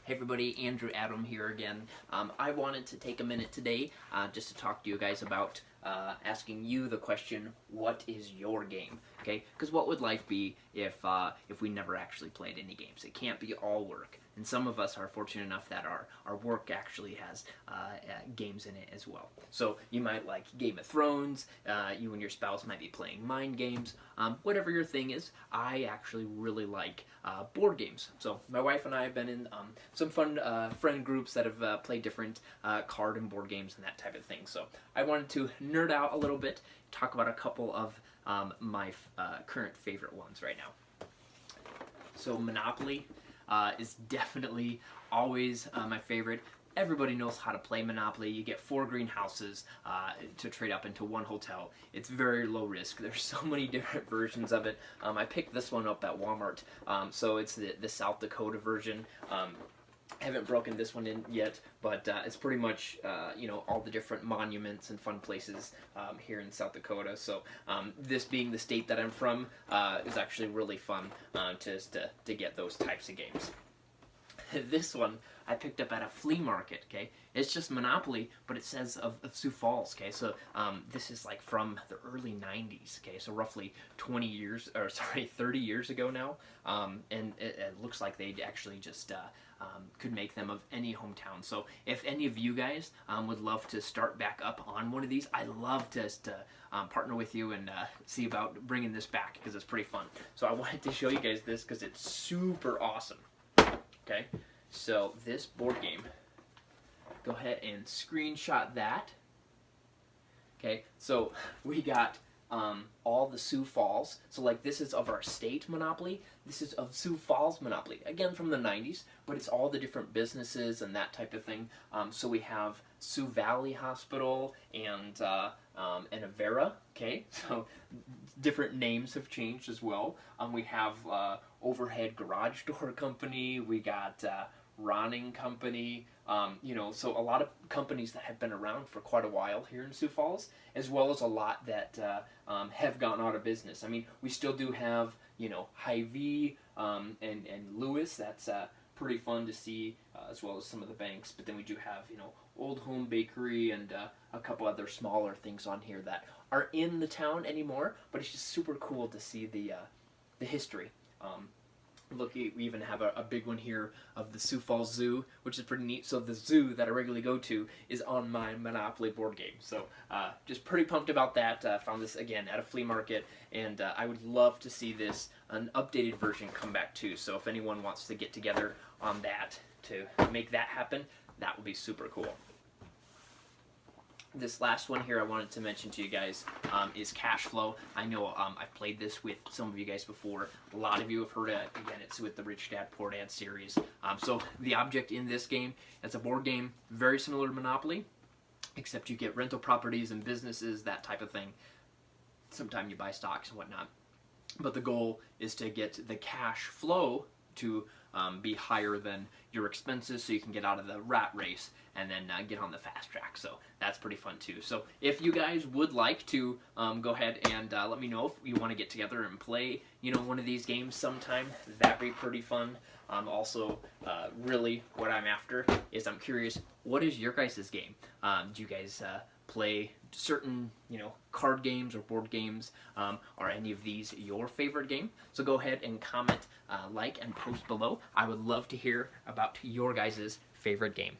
Hey everybody, Andrew Adam here again. I wanted to take a minute today just to talk to you guys about asking you the question, what is your game? Okay, because what would life be if we never actually played any games? It can't be all work. And some of us are fortunate enough that our work actually has games in it as well. So you might like Game of Thrones, you and your spouse might be playing mind games, whatever your thing is. I actually really like board games. So my wife and I have been in some fun friend groups that have played different card and board games and that type of thing. So I wanted to nerd out a little bit, talk about a couple of my current favorite ones right now. So Monopoly is definitely always my favorite. Everybody knows how to play Monopoly. You get 4 greenhouses to trade up into 1 hotel. It's very low risk. There's so many different versions of it. I picked this one up at Walmart, so it's the South Dakota version. I haven't broken this one in yet, but it's pretty much all the different monuments and fun places here in South Dakota. So this being the state that I'm from is actually really fun to get those types of games. This one I picked up at a flea market, okay? It's just Monopoly, but it says of Sioux Falls, okay? So this is like from the early 90s, okay? So roughly 30 years ago now. And it looks like they actually just could make them of any hometown. So if any of you guys would love to start back up on one of these, I'd love to partner with you and see about bringing this back because it's pretty fun. So I wanted to show you guys this because it's super awesome. Okay, so this board game, go ahead and screenshot that. Okay, so we got all the Sioux Falls. So like this is of our state Monopoly. This is of Sioux Falls Monopoly. Again from the 90s, but it's all the different businesses and that type of thing. So we have Sioux Valley Hospital and Avera. Okay, so different names have changed as well. We have Overhead Garage Door Company. We got Ronning Company. So a lot of companies that have been around for quite a while here in Sioux Falls, as well as a lot that have gone out of business. I mean, we still do have, Hy-Vee and Lewis. That's pretty fun to see, as well as some of the banks. But then we do have, Old Home Bakery and a couple other smaller things on here that aren't in the town anymore. But it's just super cool to see the history. Look, we even have a big one here of the Sioux Falls Zoo, which is pretty neat. So the zoo that I regularly go to is on my Monopoly board game. So just pretty pumped about that. Found this, again, at a flea market, and I would love to see this, an updated version, come back too. So if anyone wants to get together on that to make that happen, that would be super cool. This last one here I wanted to mention to you guys is Cash Flow. I know I've played this with some of you guys before. A lot of you have heard it. Again, it's with the Rich Dad Poor Dad series. So the object in this game, it's a board game very similar to Monopoly, except you get rental properties and businesses, that type of thing. Sometimes you buy stocks and whatnot. But the goal is to get the cash flow to be higher than your expenses so you can get out of the rat race and then get on the fast track. So that's pretty fun too. So if you guys would like to go ahead and let me know if you want to get together and play one of these games sometime, that'd be pretty fun. Also, really what I'm after is I'm curious, what is your guys' game? Do you guys play certain card games or board games? Are any of these your favorite game? So go ahead and comment, like, and post below. I would love to hear about your guys' favorite game.